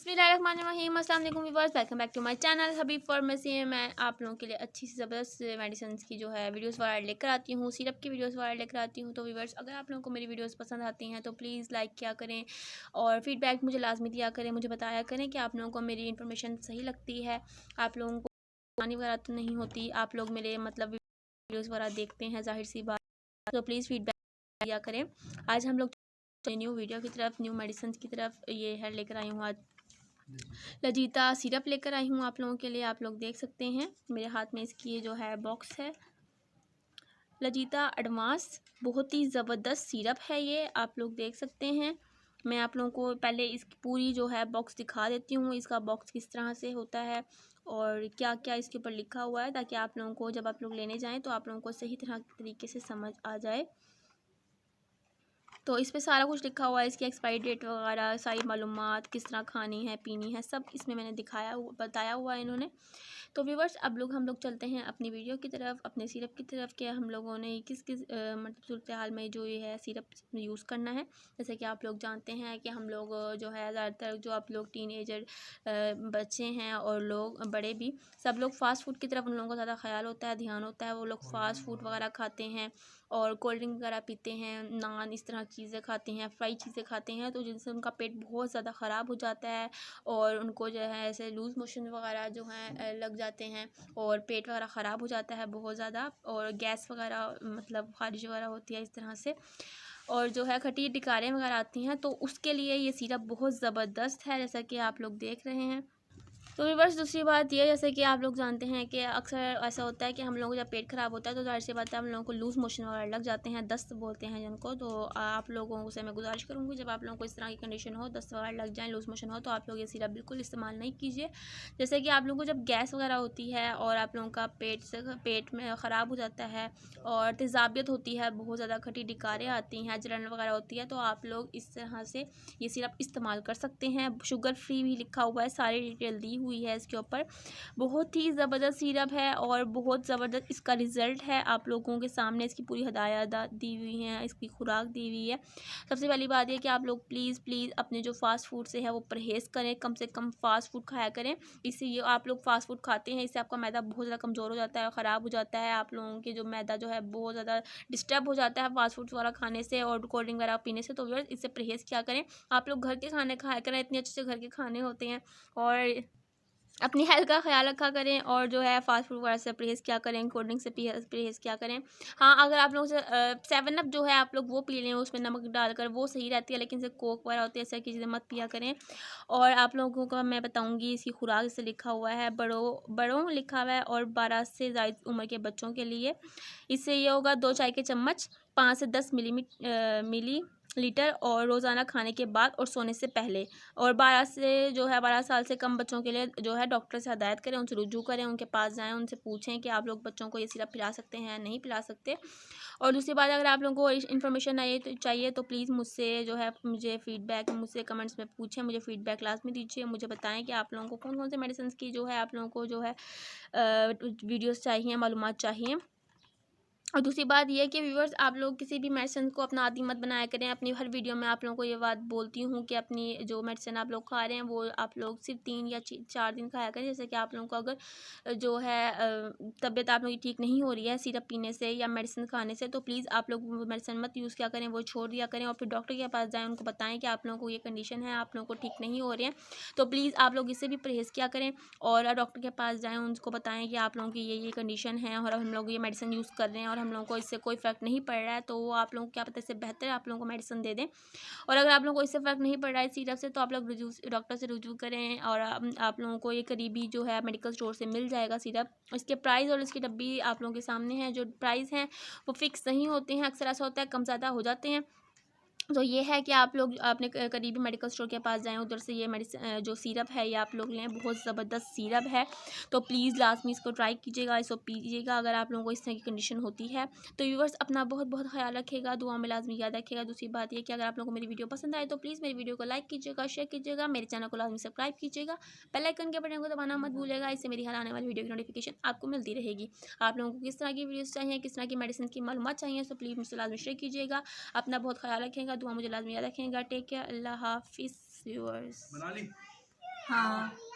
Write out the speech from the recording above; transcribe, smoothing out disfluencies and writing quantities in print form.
बिस्मिल्लाहिर्रहमानिर्रहीम। अस्सलाम वालेकुम viewers, welcome back to my channel Habib pharmacy में। मैं आप लोगों के लिए अच्छी सी ज़बरदस्त मेडिसिन की जो है वीडियोस वगैरह लेकर आती हूँ, सिरप की वीडियोस वगैरह लेकर आती हूँ। तो व्यूअर्स, अगर आप लोगों को मेरी वीडियोस पसंद आती हैं तो प्लीज़ लाइक किया करें और फीडबैक मुझे लाजमी दिया करें, मुझे बताया करें कि आप लोगों को मेरी इन्फॉर्मेशन सही लगती है। आप लोगों को आसानी वगैरह तो नहीं होती, आप लोग मेरे मतलब वीडियोज़ वगैरह देखते हैं, ज़ाहिर सी बात। तो प्लीज़ फीडबैक दिया करें। आज हम लोग न्यू वीडियो की तरफ, न्यू मेडिसिन की तरफ ये है लेकर आई हूँ। आज लजीता सिरप लेकर आई हूँ आप लोगों के लिए। आप लोग देख सकते हैं मेरे हाथ में इसकी ये जो है बॉक्स है। लजीता एडवांस बहुत ही ज़बरदस्त सिरप है ये, आप लोग देख सकते हैं। मैं आप लोगों को पहले इसकी पूरी जो है बॉक्स दिखा देती हूँ, इसका बॉक्स किस तरह से होता है और क्या क्या इसके ऊपर लिखा हुआ है, ताकि आप लोगों को जब आप लोग लेने जाएँ तो आप लोगों को सही तरीके से समझ आ जाए। तो इस पे सारा कुछ लिखा हुआ है, इसकी एक्सपायरी डेट वगैरह सारी मालूमात, किस तरह खानी है पीनी है, सब इसमें मैंने बताया हुआ है इन्होंने। तो व्यूवर्स, अब हम लोग चलते हैं अपनी वीडियो की तरफ, अपने सिरप की तरफ कि हम लोगों ने किस किस मतलब सूरत हाल में जो ये है सिरप यूज़ करना है। जैसे कि आप लोग जानते हैं कि हम लोग जो है ज़्यादातर जो आप लोग टीनेजर बच्चे हैं और लोग बड़े भी, सब लोग फ़ास्ट फूड की तरफ उन लोगों का ज़्यादा ख्याल होता है, ध्यान होता है। वो लोग फ़ास्ट फूड वगैरह खाते हैं और कोल्ड ड्रिंक वगैरह पीते हैं, नान इस तरह चीज़ें खाते हैं, फ्राई चीज़ें खाते हैं, तो जिनसे उनका पेट बहुत ज़्यादा ख़राब हो जाता है और उनको जो है ऐसे लूज़ मोशन वगैरह जो हैं लग जाते हैं और पेट वगैरह ख़राब हो जाता है बहुत ज़्यादा, और गैस वगैरह मतलब खारिश वगैरह होती है इस तरह से, और जो है खट्टी डकारें वगैरह आती हैं। तो उसके लिए ये सिरप बहुत ज़बरदस्त है, जैसा कि आप लोग देख रहे हैं। तो व्यूअर्स, दूसरी बात ये, जैसे कि आप लोग जानते हैं कि अक्सर ऐसा होता है कि हम लोगों को जब पेट ख़राब होता है तो ज़ाहिर सी बात है हम लोगों को लूज़ मोशन वगैरह लग जाते हैं, दस्त बोलते हैं जिनको। तो आप लोगों से मैं गुजारिश करूँगी, जब आप लोगों को इस तरह की कंडीशन हो, दस्त वगैरह लग जाए, लूज़ मोशन हो, तो आप लोग ये सिरप बिल्कुल इस्तेमाल नहीं कीजिए। जैसे कि आप लोगों को जब गैस वगैरह होती है और आप लोगों का पेट में ख़राब हो जाता है और तेज़ाबियत होती है, बहुत ज़्यादा खट्टी डकारें आती हैं, जलन वगैरह होती है, तो आप लोग इस तरह से ये सिरप इस्तेमाल कर सकते हैं। शुगर फ्री भी लिखा हुआ है, सारी डिटेल दी हुई है इसके ऊपर। बहुत ही ज़बरदस्त सिरप है और बहुत ज़बरदस्त इसका रिज़ल्ट है। आप लोगों के सामने इसकी पूरी हदायत दी हुई हैं, इसकी खुराक दी हुई है। सबसे पहली बात ये कि आप लोग प्लीज़ अपने जो फ़ास्ट फूड से है वो परहेज़ करें, कम से कम फ़ास्ट फूड खाया करें। इससे ये आप लोग फ़ास्ट फूड खाते हैं, इससे आपका मैदा बहुत ज़्यादा कमज़ोर हो जाता है, ख़राब हो जाता है। आप लोगों के जो मैदा जो है बहुत ज़्यादा डिस्टर्ब हो जाता है फ़ास्ट फूड वगैरह खाने से और कोल्ड ड्रिंक वगैरह पीने से। तो व्यूअर्स, इससे परहेज़ किया करें। आप लोग घर के खाने खाया करें, इतने अच्छे घर के खाने होते हैं, और अपनी हेल्थ का ख्याल रखा करें और जो है फ़ास्ट फूड वगैरह से परहेज़ किया करें, कोल्ड ड्रिंक से परहेज़ किया करें। हाँ, अगर आप लोगों से 7 अप जो है आप लोग वो पी लें उसमें नमक डालकर, वो सही रहती है, लेकिन जैसे कोक वगैरह होती है, ऐसी चीज़ें मत पिया करें। और आप लोगों को मैं बताऊँगी इसकी खुराक, इससे लिखा हुआ है बड़ों लिखा हुआ है और 12 से ज़ायद उम्र के बच्चों के लिए। इससे ये होगा 2 चाय के चम्मच 5 से 10 मिली लीटर, और रोज़ाना खाने के बाद और सोने से पहले। और 12 साल से कम बच्चों के लिए जो है डॉक्टर से हिदायत करें, उनसे रुजू करें, उनके पास जाएँ, उनसे पूछें कि आप लोग बच्चों को ये सिरप पिला सकते हैं या नहीं पिला सकते। और दूसरी बात, अगर आप लोगों को इन्फॉर्मेशन चाहिए तो प्लीज़ मुझसे जो है मुझे फ़ीडबैक मुझसे कमेंट्स में पूछें, मुझे फ़ीडबैक लाज़मी दीजिए, मुझे बताएँ कि आप लोगों को कौन-कौन से मेडिसिन्स की जो है आप लोगों को जो है वीडियोज़ चाहिए, मालूमात चाहिए। और दूसरी बात ये है कि व्यूअर्स, आप लोग किसी भी मेडिसिन को अपना आदी मत बनाया करें। अपनी हर वीडियो में आप लोगों को ये बात बोलती हूँ कि अपनी जो मेडिसिन आप लोग खा रहे हैं वो आप लोग सिर्फ 3 या 4 दिन खाया करें। जैसे कि आप लोगों को अगर जो है तबीयत आप लोगों की ठीक नहीं हो रही है सिरप पीने से या मेडिसिन खाने से, तो प्लीज़ आप लोग वो मेडिसिन मत यूज़ किया करें, वो छोड़ दिया करें और फिर डॉक्टर के पास जाएँ, उनको बताएँ कि आप लोगों को ये कंडीशन है, आप लोगों को ठीक नहीं हो रहे हैं, तो प्लीज़ आप लोग इससे भी परहेज़ किया करें और डॉक्टर के पास जाएँ, उनको बताएँ कि आप लोगों की ये कंडीशन है और हम लोग ये मेडिसिन यूज़ कर रहे हैं और हम लोगों को इससे कोई फ़र्क नहीं पड़ रहा है। तो वो आप लोगों को क्या पता, इससे बेहतर आप लोगों को मेडिसिन दे दें। और अगर आप लोगों को इससे फ़र्क नहीं पड़ रहा है सिरप से, तो आप लोग डॉक्टर से रुजू करें और आप लोगों को ये करीबी जो है मेडिकल स्टोर से मिल जाएगा सिरप। इसके प्राइस और इसकी डब्बी आप लोगों के सामने है। जो प्राइस हैं वो फ़िक्स नहीं होते हैं, अक्सर ऐसा होता है कम ज़्यादा हो जाते हैं। तो ये है कि आप लोग अपने करीबी मेडिकल स्टोर के पास जाएँ, उधर से ये जो सिरप है ये आप लोग लें, बहुत ज़बरदस्त सिरप है। तो प्लीज़ लाज़मी इसको ट्राई कीजिएगा, इसको पीजिएगा अगर आप लोगों को इस तरह की कंडीशन होती है। तो व्यूअर्स, अपना बहुत-बहुत ख़्याल रखिएगा, दुआ में लाज़मी याद रखिएगा। दूसरी बात ये कि अगर आप लोगों को मेरी वीडियो पसंद आए तो प्लीज़ मेरी वीडियो को लाइक कीजिएगा, शेयर कीजिएगा, मेरे चैनल को लाज़मी सब्सक्राइब कीजिएगा, बेल आइकन के बटन को दबाना मत भूलिएगा, इससे मेरी हर आने वाली वीडियो की नोटिफिकेशन आपको मिलती रहेगी। आप लोगों को किस तरह की वीडियोज़ चाहिए, किस तरह की मेडिसिन की मालूमात चाहिए, तो प्लीज़ मुझसे लाज़मी शेयर कीजिएगा। अपना बहुत ख़्याल रखेगा, दुआ मुझे लाज़मी याद रखेगा। टेक केयर, अल्लाह हाफ़िज़ व्यूअर्स। हाँ